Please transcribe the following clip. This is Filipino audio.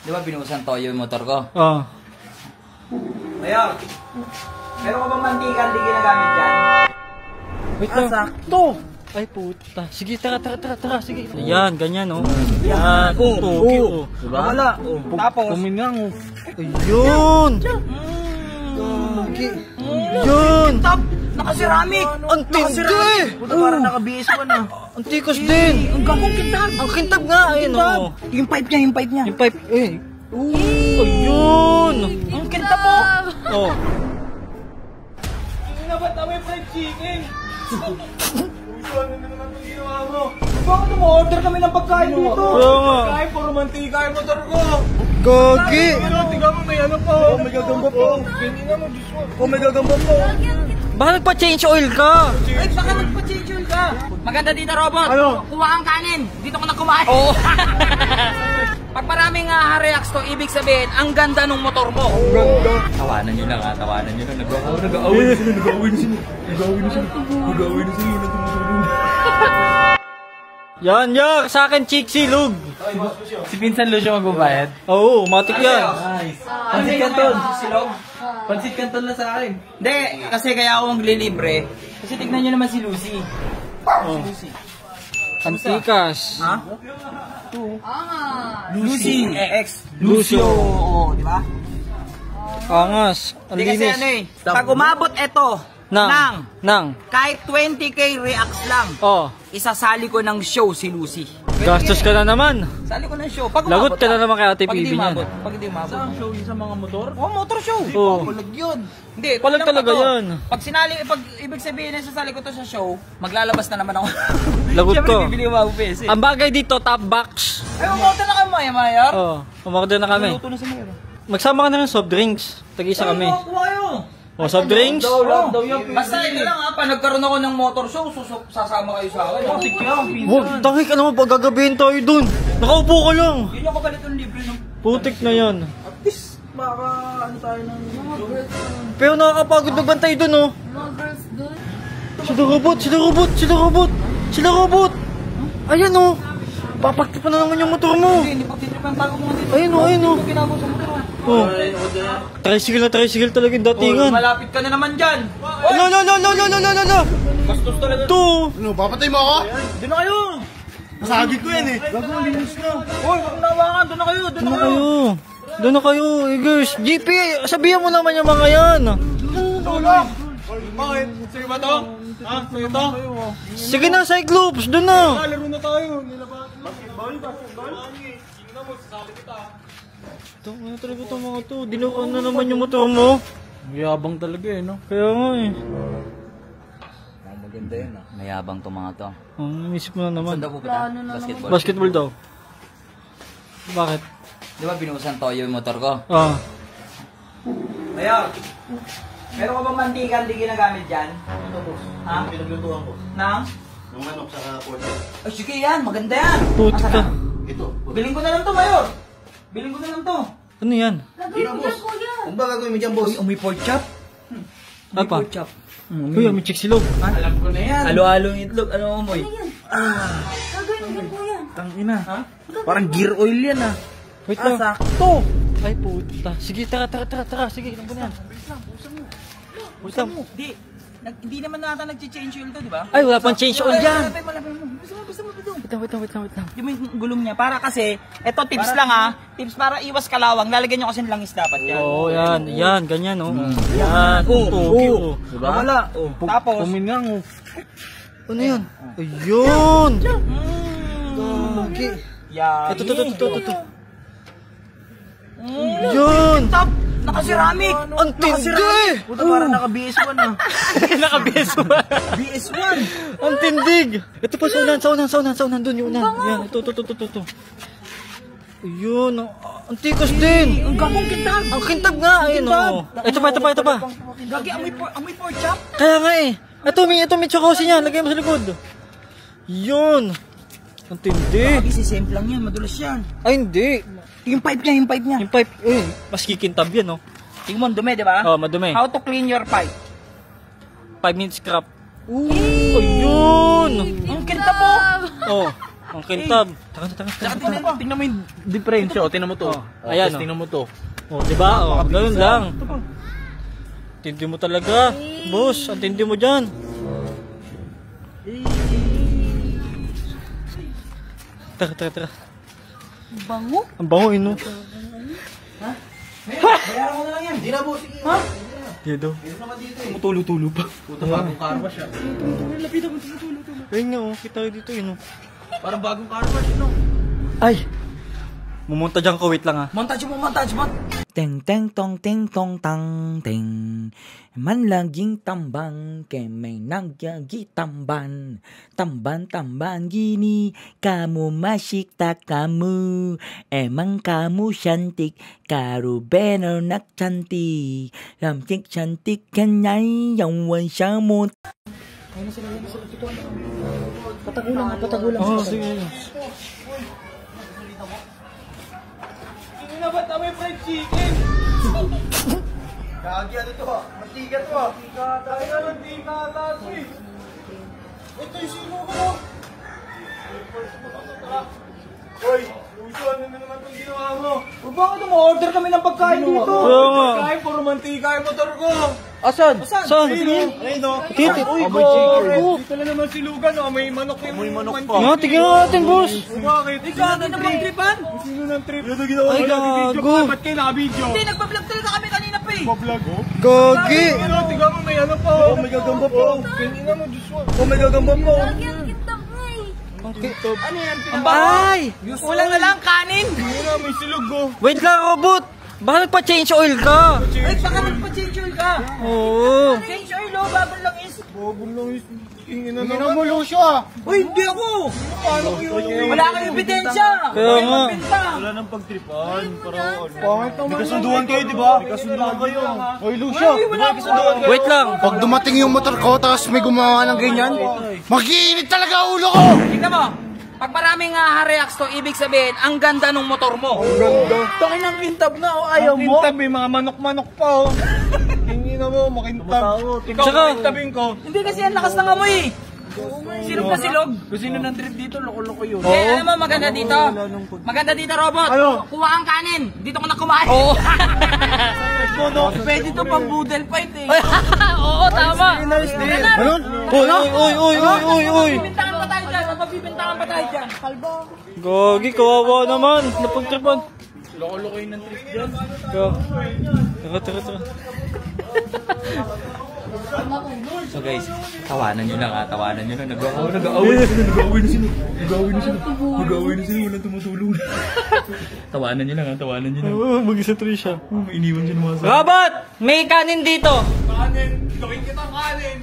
Di ba binuhusan toyo yung motor ko? Oo. Ayun. Meron ka bang mantika hindi ginagamit dyan? Wait lang. Sakto. Ay puta. Sige, tara. Sige. Ayan, ganyan oh. Yan. Oo. Diba? Wala. Tapos. Kumingang oh. Ayun. Yun. Top. Naka-ceramic. Ang tindi. Puta parang naka-BS1 ah. Ang tikas din. Ang gagong kintab. Ang kintab nga. Ayun oh. Yung pipe niya. Yung pipe. Ayun. Ang kintab po. Oh. Ba't na may fried chicken? Ano na naman itong ginawa mo? Bakit umorder kami ng pagkain dito? Kaya nga. Pagkain, puro mantika yung motor ko. Gagi. Tingnan mo, may ano po. May gagamba po. Tingnan mo, Diyos mo. May gagamba po. Baka nagpa-change oil ka? Ay, baka nagpa-change oil ka. Maganda dito, robot. Ano? Kuha kang kanin. Dito ko na kumain. Oo. Pag maraming reacts to, ibig sabihin, ang ganda ng motor mo. Ang ganda. Tawanan nyo lang ha, tawanan nyo lang. Nag-away na sila. Yan, sa akin chick silog. Si Pinsan Lucio magbabayad? Oo, matik yan. Nice. Pansit Canton. Silog? Pansit Canton na sa akin. Hindi, kasi kaya ako maglilibre. Kasi tignan nyo naman si Lucy. Oh. Si Lucy. Antikas. Ha? Lucy. Ex. Lucio. Oo, di ba? Angas. Ang Hindi kasi linis. ano eh. Pag umabot ito, Nang. kahit 20k reacts lang, isasali ko ng show si Lucy. Gastos ka na naman. Sali ko ng show. Pag Lagot umabot ka na naman kay Ate Pag PB hindi niyan. umabot. Pag hindi umabot. Saan show yun sa mga motor? Oh, motor show. Oo. Palag yun. Hindi, Palag kulang talaga pa to. yan. Pag ibig sabihin na sasali ko to sa show, maglalabas na naman ako. Lagot Siyempre, ko. bibili ko peso. Ang bagay dito, top box. Ay, umoto na kayo, Mayor. Oo, umorder na kami. Luto na si Mayor. Magsama ka na ng soft drinks. Tag-isa kami. Kuha kayo. O, soft drinks? Basta ito lang ha, pag nagkaroon ako ng motor show, sasama kayo sa akin. Matik yan, Huwag, tangik, ano mo, gagabihin tayo dun. Nakaupo ka lang. Yun yung kapalit ng libre, no? Putik na yan. At least, baka ano tayo ng... Pero nakakapagod magbantay dun, oh. Mga girls dun. Sila robot. Ayan, oh. Papagtipan na naman yung motor mo. Hindi pagtitripan tago mo nga dito. Ayun, oh. Ito ginagawa sa motor. Oh. Tricycle talaga yung datingan. Malapit ka na naman dyan. Lo. Bastos talaga. Ito. Ano, papatay mo ako? Doon na kayo. Masagit ko yan eh. Linis na. Uy, huwag nawakan. Doon na kayo. Doon na kayo, guys. GP, sabihan mo naman yung mga yan. Tulong! Bakit? Sige ba to? Ha? Sige to? Sige na, Cyclops. Doon na. Laro na tayo. Basketball? Sige na mo, sasali kita. Ano talaga itong mga to? Dinukan na naman yung motor mo. Yabang talaga eh, no? Kaya nga eh. Maganda yun ah. Mayabang to mga to. Isip mo na naman. Saan daw pupunta? Basketball. Basketball daw. Bakit? Di ba binuhusan toyo yung motor ko? Ah. Mayor, meron ka bang mantika hindi ginagamit dyan? Ito boss. Ha? Pinaglutuan ko. Nang? Yung manok sa porte. Ay, sige yan. Maganda yan. Putik ka. Ito. Biling ko na lang to, Mayor. Biling ko na lang to. Ano yan? Lagay mo dyan, kuya. Kung ba gagawin mo dyan, boss? Uy, may pork chop. Apa? Pork chop. Kuya, may chick silog. Alam ko na yan. Halo-halo yung itlog. Ano mo, Moy? Lagay mo dyan, kuya. Tangina. Ha? Parang gear oil yan ah. Wait lang. Sakto. Ay, puta. Sige, tara. Sige, ilan ko na yan. Wait lang. Hindi naman nata nag-change oil to, di ba? Ay, wala pang change oil yan. Malapit mo. Basta mo. Wait lang. Yung may gulong niya. Para kasi, eto tips lang ha. Tips para iwas kalawang. Lalagyan nyo kasi ng langis dapat yan. Oo, yan. Ganyan, oh. Yan. Oo. Diba? Wala. Tapos, Kumingang, oh. Ano yan? Ayun. yan. Ito. Yun. Top! Naka-ceramic! Ang tindi! Puta, parang naka-BS1 ah. Naka-BS1. BS1! Ang tindig! Ito pa, saunan. Doon yung unan. Yan, ito. Ayun, ang tikas din. Ang gagong kintab! Ang kintab nga, ayun, oh. Ito pa. Gagi, amoy pork chop? Kaya nga eh. Ito may chokosi niya. Lagay mo sa likod. Yun. Ang tindi. Gagi, si simple lang yan. Madulas yan. Ay, hindi. Yung pipe niya. Yung pipe, mas kikintab yan, oh. Tingnan mo, dumi, di ba? Oh, madumi. How to clean your pipe. 5 minutes scrap. Ayun. Ang kintab po! Oh. Ang kintab. Taka. Tingnan mo yung difference. O, tingnan mo to. Ayan, Tapos tingnan mo to. Oh, diba? Oh, ganun lang. Tindi mo talaga. Boss, ang tindi mo dyan. Tara. Bango. Ang bango, ino. Bayaran mo na lang yan. Di na, boss. Sige. Ha? Yan daw. Tulo-tulo pa. Puta, bagong karma siya. Ayun nga, oh. Kita dito, ino. Parang bagong karma siya, no? Ay! Mumunta dyan ko, wait lang ha. Montage mo. Teng teng tong ting tong tang ting. Man laging tambang kay may nagyagi tamban. Tamban gini kamu masikta kamu. Emang kamu cantik karo bener nak cantik. Cantik kanyay yang wan siya mo. Patagulang. Oh, sige. Hindi na ba may fried chicken? Gagi, ano to? Mantika to. Kaya mantika laso eh. Ito yung sino ko. Hoy, Lucio, ano na naman itong ginawa mo? Bakit mo-order kami ng pagkain dito? Oo nga. Pagkain, puro mantika yung motor ko. Asan? Saan? Ayun o. Titi. Uy, go. Dito na naman si Lugan o. May manok yung mantika. Nga, tignan natin, boss. Bakit? Ikaw na bang tripan? Sino ng trip? Ito ginawa Ay, ko nag-video gago. pa. Ba't kayo naka-video? Hindi, nagpa-vlog talaga kami kanina pa eh. Pa-vlog oh? Gogi! Tingnan mo, may ano pa oh. May gagamba pa oh. Tingnan mo, Diyos mo. Oh, may gagamba pa oh. Lagi ang kitap mo eh. Ano yan? Ay! Kulang na lang kanin. Tingnan na, may silog oh. Wait lang, robot! Baka nagpa-change oil ka? Ay, baka nagpa-change oil ka. Oo. Change oil, oh, babal lang is. Bobol lang is. Tingin na naman. Mo, Lucio ah. Uy, hindi ako. Paano ko yun? Wala kang ebidensya. Kaya nga. Wala nang pagtripan. Pangit naman. May kasunduan kayo, di ba? May kasunduan kayo. Hoy, Lucio. Wala akong Wait lang. Pag dumating yung motor ko, tapos may gumawa ng ganyan, mag-iinit talaga ulo ko! Tingnan mo. Pag maraming reacts to, ibig sabihin, ang ganda ng motor mo. Tangin ng kintab na oh. Ayaw mo? Kintab eh, mga manok-manok pa oh. Tingin na mo, makintab. Ikaw, Tsaka- makintabin ko. Hindi kasi ang lakas ng amoy eh. Silog na silog. Kung sino ng trip dito, loko-loko yun. Eh, alam mo, maganda dito. Maganda dito, robot. Ano? Kuha ang kanin. Dito ko na kumain. Oo. Pwede to pang boodle fight eh. Oo, tama. Ano? Uy! Bibintangan pa tayo dyan. Magbibintangan pa tayo dyan. Gogi, kawawa naman. Napagtripan. Loko-loko yun ng trip dyan. Tara. So guys, tawanan nyo na. Nag-away na sila. Walang tumutulong. Tawanan nyo lang. Oo, mag-isa tuloy siya. May iniwan siya ng mga Robot! May kanin dito! kanin. Gawin kitang kanin.